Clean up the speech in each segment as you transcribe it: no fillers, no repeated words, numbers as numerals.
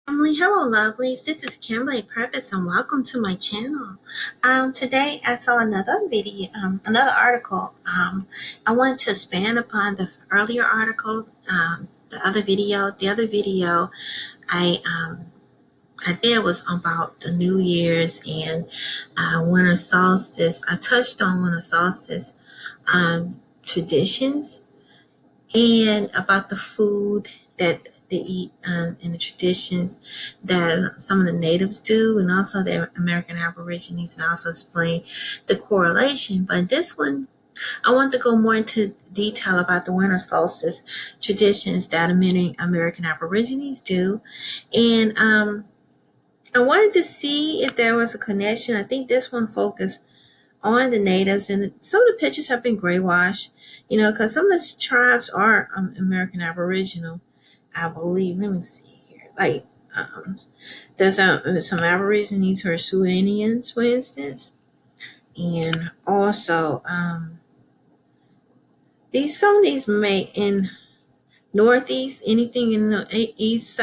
Family, hello lovelies. This is Kimberly Purpose and welcome to my channel. Today I saw another video, another article. I want to expand upon the earlier article, the other video. The other video I I did was about the New Year's and winter solstice. I touched on winter solstice traditions and about the food that they eat and the traditions that some of the natives do, and also the American Aborigines, and also explain the correlation. But this one, I want to go more into detail about the winter solstice traditions that many American Aborigines do, and I wanted to see if there was a connection. I think this one focused on the natives, and some of the pictures have been gray washed, because some of the tribes are American Aboriginal, I believe. Let me see here. Like, there's some Aborigines who are Sioux Indians, for instance, and also some of these may in Northeast, anything in the east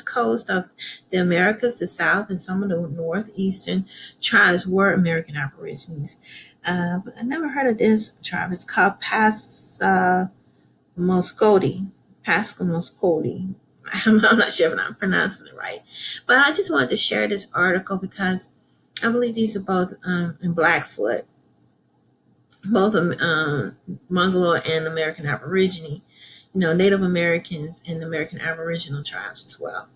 coast of the Americas, the South, and some of the northeastern tribes were American Aborigines. But I never heard of this tribe. It's called Moscoti. Moscoti. I'm not sure if I'm pronouncing it right. But I just wanted to share this article because I believe these are both in Blackfoot, both Mongoloid and American Aborigine. Native Americans and American Aboriginal tribes as well.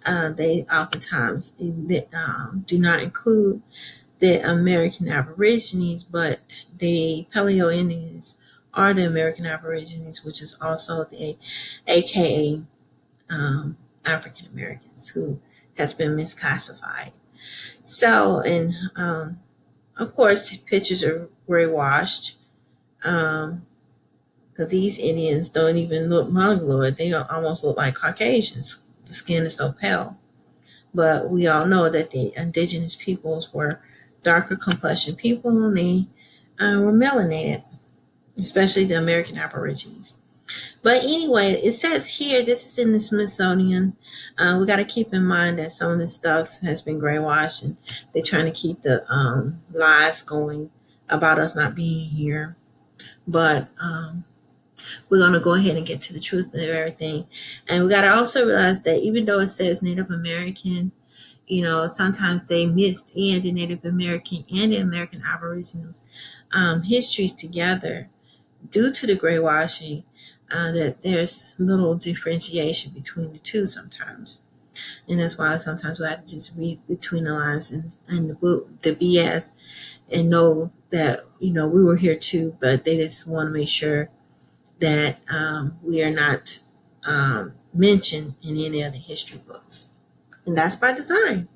They oftentimes do not include the American Aborigines, but the Paleo Indians are the American Aborigines, which is also the AKA African Americans, who has been misclassified. So, and of course, the pictures are gray washed. Because these Indians don't even look Mongoloid. They almost look like Caucasians. The skin is so pale. But we all know that the indigenous peoples were darker complexion people, and they were melanated, especially the American Aborigines. But anyway, it says here, this is in the Smithsonian. We got to keep in mind that some of this stuff has been gray washed, and they're trying to keep the lies going about us not being here. But we're going to go ahead and get to the truth of everything. And we got to also realize that even though it says Native American, sometimes they mixed in the Native American and the American Aboriginals histories together due to the gray washing, that there's little differentiation between the two sometimes. And that's why sometimes we have to just read between the lines and the BS and know that, we were here too, but they just want to make sure that we are not mentioned in any of the history books. And that's by design.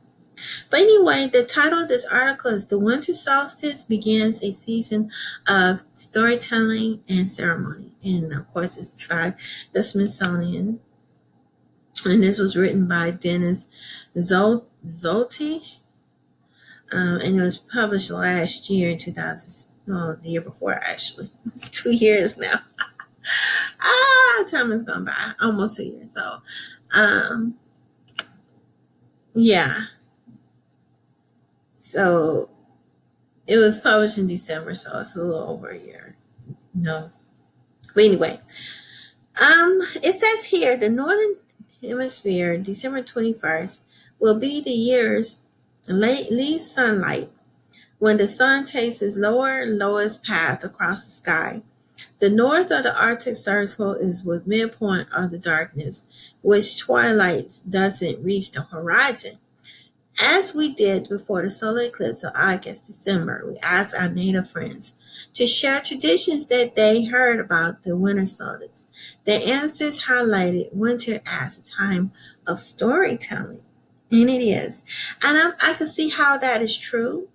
But anyway, the title of this article is "The Winter Solstice Begins a Season of Storytelling and Ceremony." And of course, it's by the Smithsonian. And this was written by Dennis Zolti. And it was published last year in 2000. No, the year before, actually. It's 2 years now. Time has gone by, almost 2 years. So, yeah. So it was published in December, so it's a little over a year. No. But anyway, it says here the Northern Hemisphere, December 21st, will be the year's least sunlight, when the sun takes its lower and lowest path across the sky. The north of the Arctic Circle is with midpoint of the darkness, which twilight doesn't reach the horizon. As we did before the solar eclipse of August, December, we asked our native friends to share traditions that they heard about the winter solstice. Their answers highlighted winter as a time of storytelling, and it is. And I can see how that is true.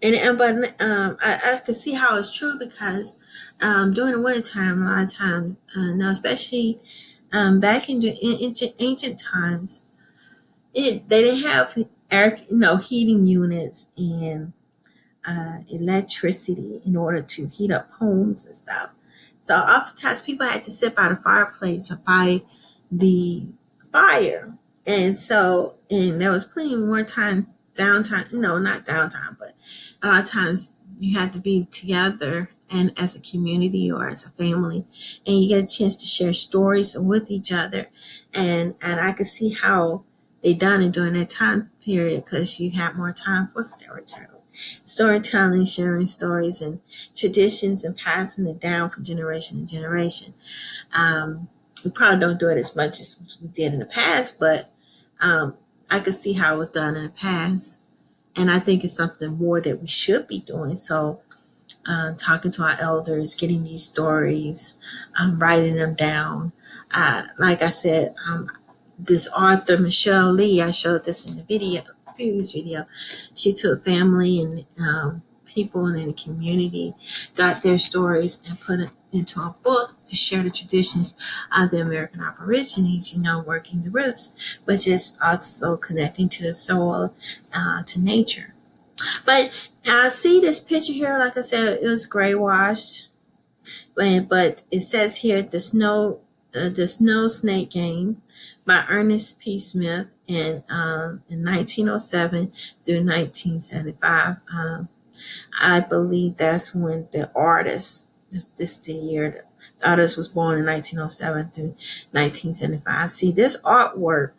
But I can see how it's true because during the wintertime, a lot of times, especially back in the ancient times, they didn't have air, heating units and electricity in order to heat up homes and stuff. So oftentimes people had to sit by the fireplace or by the fire. And so, and there was plenty more time, downtime, no, not downtime, but a lot of times you have to be together and as a community or as a family, and you get a chance to share stories with each other. And I could see how they done it during that time period, because you had more time for storytelling, sharing stories and traditions and passing it down from generation to generation. We probably don't do it as much as we did in the past, but I could see how it was done in the past. And I think it's something more that we should be doing. So talking to our elders, getting these stories, writing them down. Like I said, this author, Michelle Lee, I showed this in the previous video. She took family and people in the community, got their stories and put it into a book to share the traditions of the American Aborigines, working the roots, but just also connecting to the soil, to nature. But I see this picture here, like I said, it was gray washed, but it says here the snow snake game by Ernest P. Smith in 1907 through 1975. I believe that's when the artist, this the year the artist was born in 1907 through 1975. See, this artwork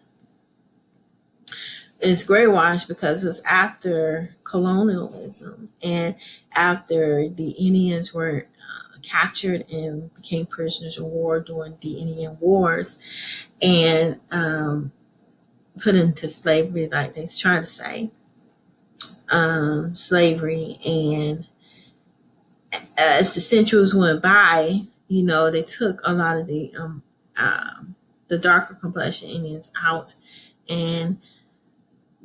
is gray wash because it was after colonialism and after the Indians were captured and became prisoners of war during the Indian Wars and put into slavery, like they try to say, slavery. And as the centuries went by, they took a lot of the darker complexion Indians out, and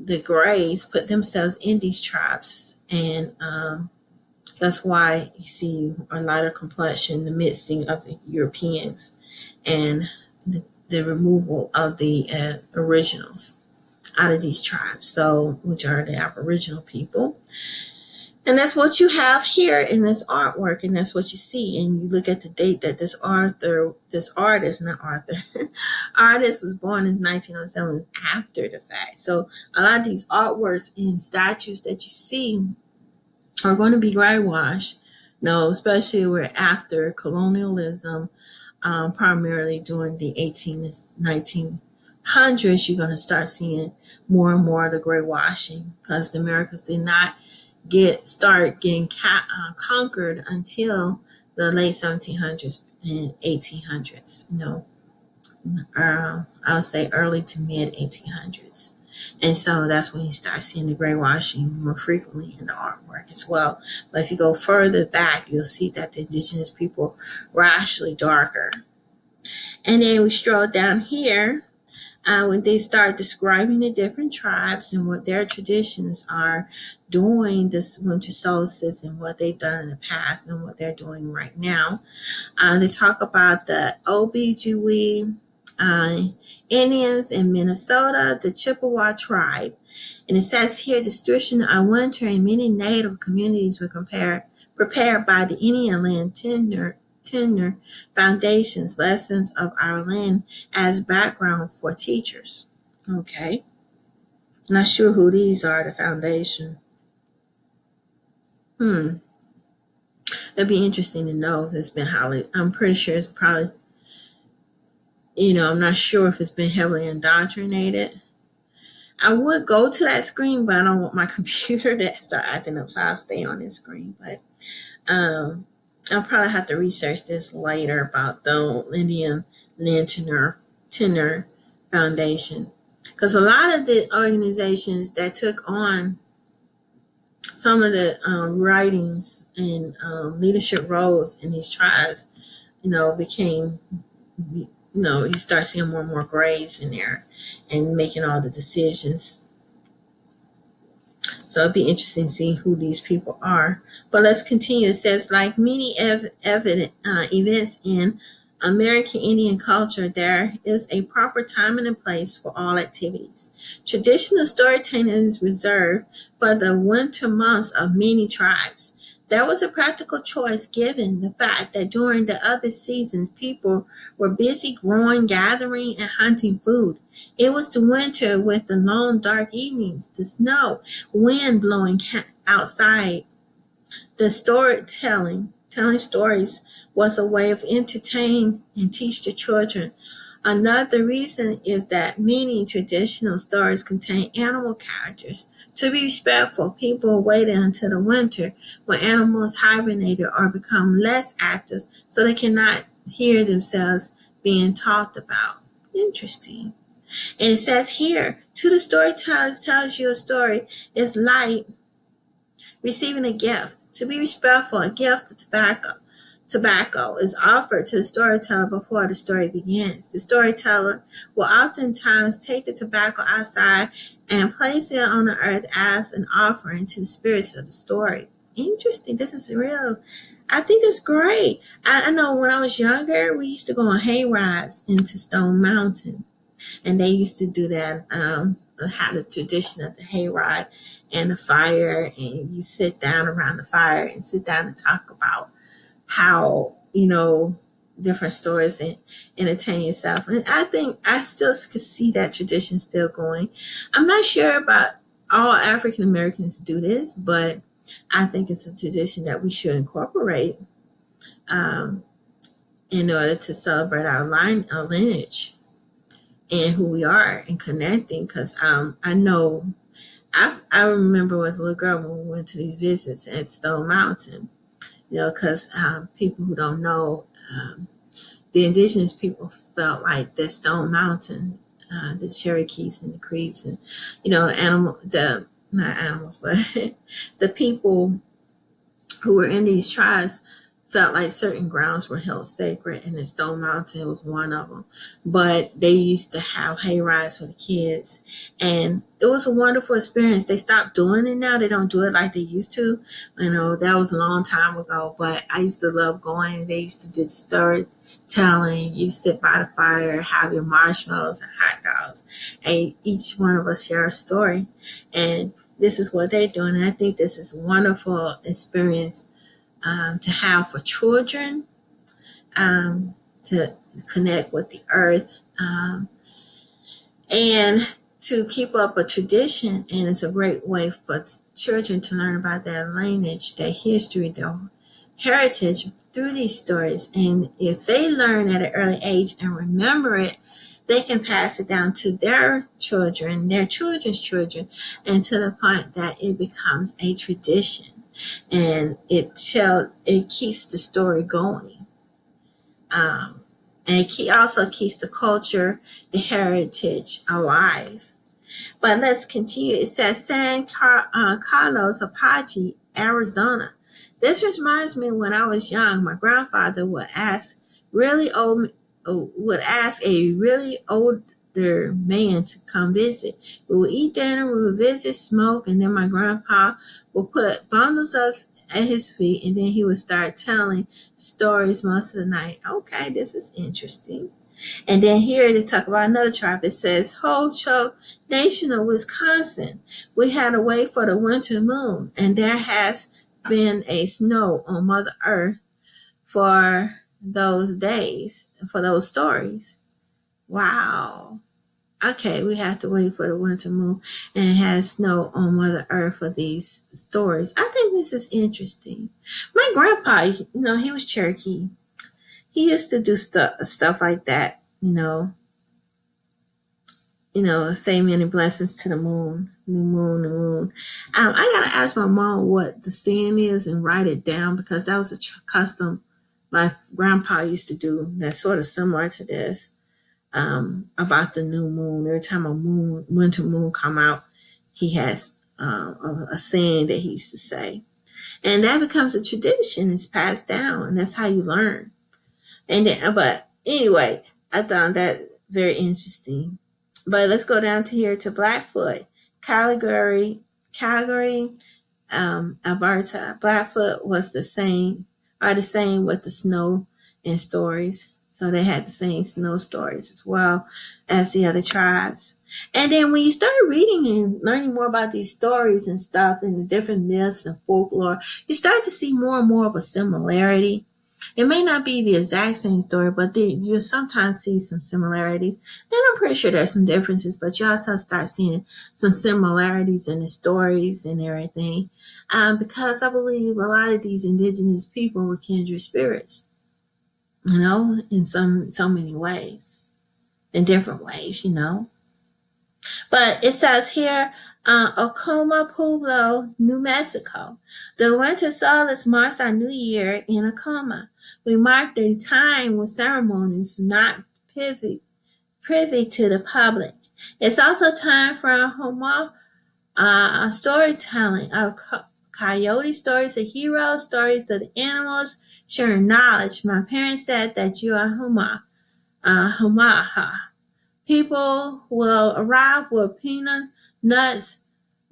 the grays put themselves in these tribes, and that's why you see a lighter complexion, the mixing of the Europeans, and the removal of the originals out of these tribes, so which are the Aboriginal people. And that's what you have here in this artwork, and that's what you see. And you look at the date that this artist was born in 1907 after the fact. So a lot of these artworks and statues that you see are going to be gray wash, especially we're after colonialism, primarily during the 1900s. You're going to start seeing more and more of the gray washing, because the Americans did not start getting conquered until the late 1700s and 1800s. I'll say early to mid 1800s. And so that's when you start seeing the gray washing more frequently in the artwork as well. But if you go further back, you'll see that the indigenous people were actually darker. And then we stroll down here when they start describing the different tribes and what their traditions are doing this winter solstice and what they've done in the past and what they're doing right now. They talk about the Ojibwe Indians in Minnesota, the Chippewa tribe. And it says here, the description of winter in many native communities were prepared by the Indian land tenure foundations, lessons of our land as background for teachers. Okay. Not sure who these are, the foundation. It'd be interesting to know if it's been highly, I'm pretty sure it's probably, I'm not sure if it's been heavily indoctrinated. I would go to that screen, but I don't want my computer to start acting up, so I'll stay on this screen. But I'll probably have to research this later about the Indian Land Tenure Foundation, because a lot of the organizations that took on some of the writings and leadership roles in these tribes, became, you start seeing more and more grays in there and making all the decisions. So it'd be interesting to see who these people are. But let's continue. It says, like many events in American Indian culture, there is a proper time and a place for all activities. Traditional storytelling is reserved for the winter months of many tribes. There was a practical choice given the fact that during the other seasons, people were busy growing, gathering, and hunting food. It was the winter with the long, dark evenings, the snow, wind blowing outside. The telling stories, was a way of entertain and teach the children. Another reason is that many traditional stories contain animal characters. To be respectful, people waited until the winter when animals hibernated or become less active so they cannot hear themselves being talked about. Interesting. And it says here, to the storyteller tells you a story is like receiving a gift. To be respectful, a gift of tobacco is offered to the storyteller before the story begins. The storyteller will oftentimes take the tobacco outside and place it on the earth as an offering to the spirits of the story. Interesting. This is real. I think it's great. I know when I was younger, we used to go on hay rides into Stone Mountain, and they used to do that. Had the tradition of the hayride and the fire, and you sit down around the fire and sit down and talk about how, different stories and entertain yourself. And I think I still could see that tradition still going. I'm not sure about all African Americans do this, but I think it's a tradition that we should incorporate in order to celebrate our lineage and who we are and connecting. Because I know I remember as a little girl when we went to these visits at Stone Mountain, because people who don't know, the indigenous people felt like that Stone Mountain, the Cherokees and the Creeks and, not animals, but the people who were in these tribes felt like certain grounds were held sacred, and the Stone Mountain was one of them. But they used to have hay rides for the kids, and it was a wonderful experience. They stopped doing it now. They don't do it like they used to. That was a long time ago, but I used to love going. They used to do storytelling. You sit by the fire, have your marshmallows and hot dogs, and each one of us share a story. And this is what they're doing, and I think this is a wonderful experience to have for children, to connect with the earth, and to keep up a tradition. And it's a great way for children to learn about their lineage, their history, their heritage through these stories. And if they learn at an early age and remember it, they can pass it down to their children, their children's children, and to the point that it becomes a tradition. And it keeps the story going. And it also keeps the culture, the heritage alive. But let's continue. It says San Carlos Apache, Arizona. This reminds me when I was young, my grandfather would ask a really older man to come visit. We would eat dinner, we would visit, smoke, and then my grandpa would put bundles at his feet, and then he would start telling stories most of the night. Okay, this is interesting. And then here they talk about another tribe. It says Ho-Chunk Nation of Wisconsin. We had to wait for the winter moon, and there has been a snow on Mother Earth for those days, for those stories. Wow. Okay, we have to wait for the winter moon, and it has snow on Mother Earth for these stories. I think this is interesting. My grandpa, he was Cherokee. He used to do stuff like that, say many blessings to the moon, new moon, the moon. I gotta ask my mom what the saying is and write it down, because that was a custom my grandpa used to do that's sort of similar to this. About the new moon. Every time a winter moon come out, he has a saying that he used to say. And that becomes a tradition. It's passed down, and that's how you learn. But anyway, I found that very interesting. But let's go down to here to Blackfoot, Calgary, Alberta. Blackfoot was the same with the snow and stories. So they had to sing snow stories as well as the other tribes. And then when you start reading and learning more about these stories and stuff and the different myths and folklore, you start to see more and more of a similarity. It may not be the exact same story, but you sometimes see some similarities. And I'm pretty sure there's some differences, but you also start seeing some similarities in the stories and everything. Because I believe a lot of these indigenous people were kindred spirits, in so many ways, in different ways, But it says here, Acoma Pueblo, New Mexico. The winter solstice marks our new year in Acoma. We mark the time with ceremonies not privy to the public. It's also time for a Homa storytelling of coyote stories, of heroes, stories of the animals, sharing knowledge. My parents said that you are Humaha. People will arrive with peanut nuts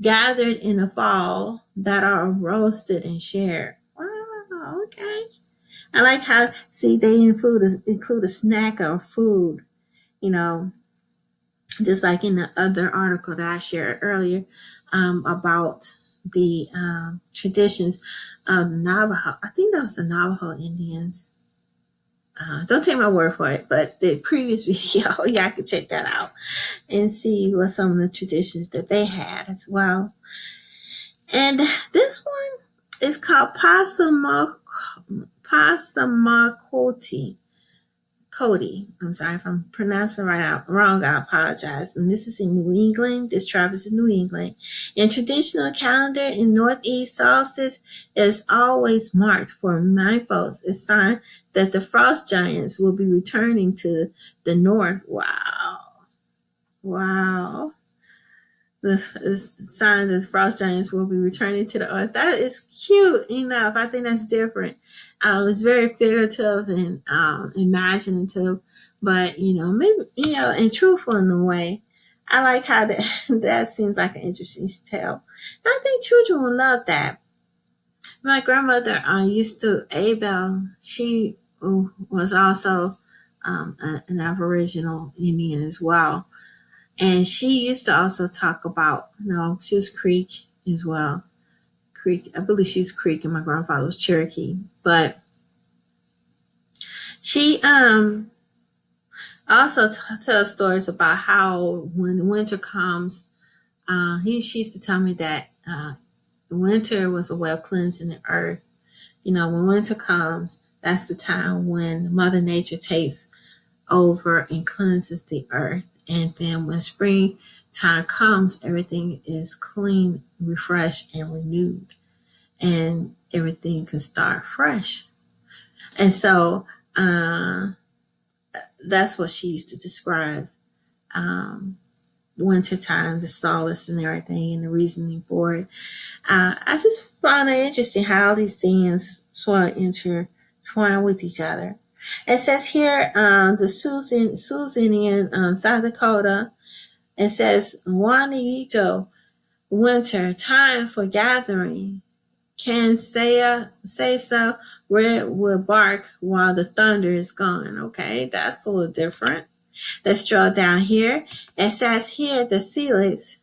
gathered in the fall that are roasted and shared. Wow, okay. I like how, they include a snack or food, just like in the other article that I shared earlier about the traditions of Navajo. I think that was the Navajo Indians. Don't take my word for it, but the previous video, y'all can check that out and see what some of the traditions that they had as well. And this one is called Passamaquoddy. Cody. I'm sorry if I'm pronouncing wrong. I apologize. And this is in New England. This tribe is in New England. In traditional calendar in Northeast, solstice is always marked for my folks. It's a sign that the frost giants will be returning to the north. Wow. The sign that the frost giants will be returning to the earth. That is cute enough. I think that's different. It's very figurative and imaginative, but maybe and truthful in a way. I like how that seems like an interesting tale. And I think children will love that. My grandmother used to Abel. She was also an Aboriginal Indian as well. And she used to also talk about, she was Creek as well. Creek, I believe she's Creek and my grandfather was Cherokee. But she also tells stories about how when winter comes, she used to tell me that winter was a way of cleansing the earth. When winter comes, that's the time when Mother Nature takes over and cleanses the earth. And then when springtime comes, everything is clean, refreshed, and renewed. And everything can start fresh. And so that's what she used to describe wintertime, the solace and everything, and the reasoning for it. I just found it interesting how these things sort of intertwine with each other. It says here, the Sioux Indian, South Dakota, it says, Juanito, winter, time for gathering. Can say so, redwood bark while the thunder is gone. Okay, that's a little different. Let's draw down here. It says here, the Solstice,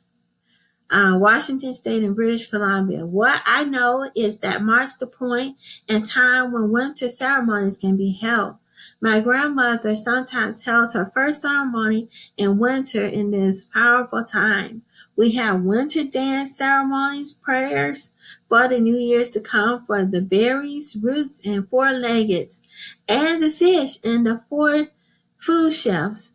Washington State and British Columbia. What I know is that marks the point in time when winter ceremonies can be held. My grandmother sometimes held her first ceremony in winter in this powerful time. We have winter dance ceremonies, prayers for the New Year's to come for the berries, roots, and four-leggeds, and the fish in the four food shelves.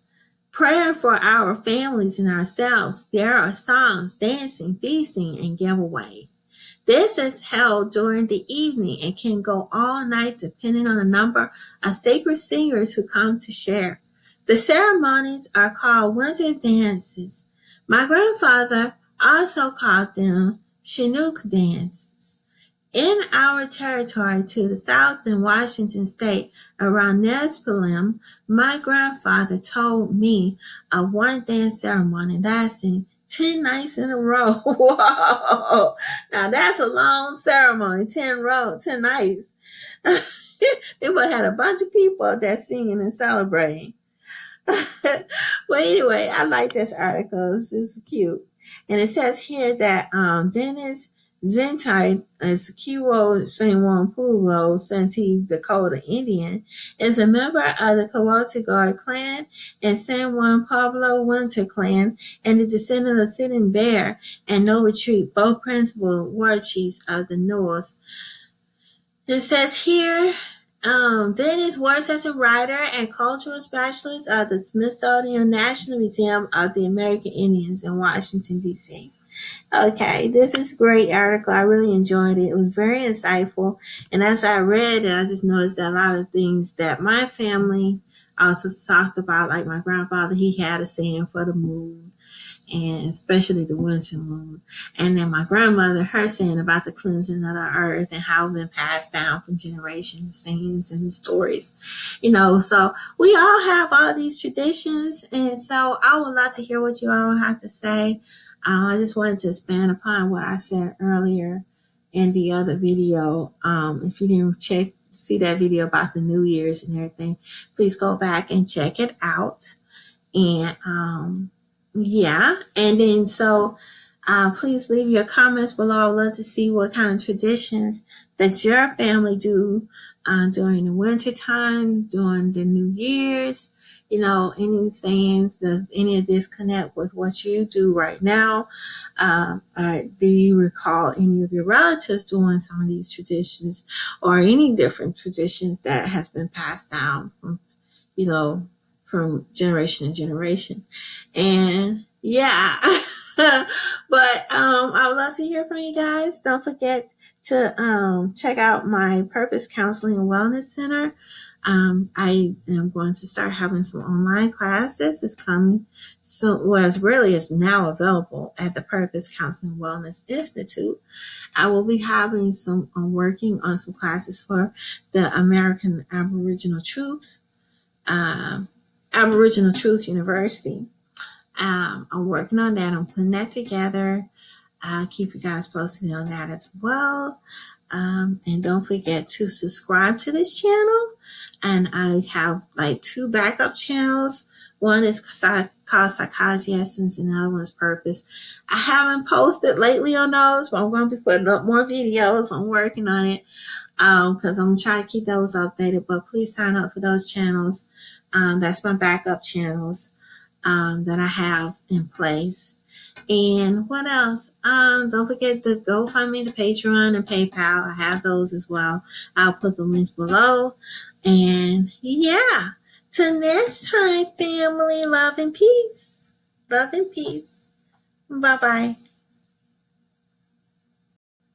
Prayer for our families and ourselves. There are songs, dancing, feasting, and giveaway. This is held during the evening and can go all night depending on the number of sacred singers who come to share. The ceremonies are called winter dances. My grandfather also called them Chinook dances. In our territory to the south in Washington State, around Nespalim, my grandfather told me of one dance ceremony lasting 10 nights in a row. Whoa! Now that's a long ceremony, 10 nights. They would have had a bunch of people out there singing and celebrating. Well, anyway, I like this article. This is cute. And it says here that Dennis Zentai is Kiwo Shinwon Pulo Santee Dakota Indian, is a member of the Kawatigar clan and San Juan Pablo Winter clan, and the descendant of Sitting Bear and No Retreat, both principal war chiefs of the North. It says here, Dennis works as a writer and cultural specialist at the Smithsonian National Museum of the American Indians in Washington, D.C. Okay, this is a great article. I really enjoyed it. It was very insightful. And as I read it, I just noticed that a lot of things that my family also talked about, like my grandfather, he had a saying for the moon, and especially the winter moon. And then my grandmother, her saying about the cleansing of the earth and how it's been passed down from generations, sayings and the stories. So we all have all these traditions. And so I would love to hear what you all have to say. I just wanted to expand upon what I said earlier in the other video. If you didn't see that video about the New Year's and everything, please go back and check it out. And and then please leave your comments below. I'd love to see what kind of traditions that your family do during the winter time, during the New Year's. Any sayings, does any of this connect with what you do right now? Do you recall any of your relatives doing some of these traditions, or any different traditions that has been passed down from generation to generation? And but I would love to hear from you guys. Don't forget to check out my Purpose Counseling and Wellness Center. I am going to start having some online classes. It's coming soon. Well, it's now available at the Purpose Counseling and Wellness Institute. I will be having working on some classes for the American Aboriginal Truth University. I'm working on that. I'm putting that together. I'll keep you guys posted on that as well. And don't forget to subscribe to this channel. And I have like 2 backup channels. One is called Psychology Essence, and the other one is Purpose. I haven't posted lately on those, but I'm going to be putting up more videos. I'm working on it because I'm trying to keep those updated. But please sign up for those channels. That's my backup channels that I have in place. And what else? Don't forget to GoFundMe, the Patreon, and PayPal. I have those as well. I'll put the links below. And till next time, family, love and peace. Love and peace. Bye-bye.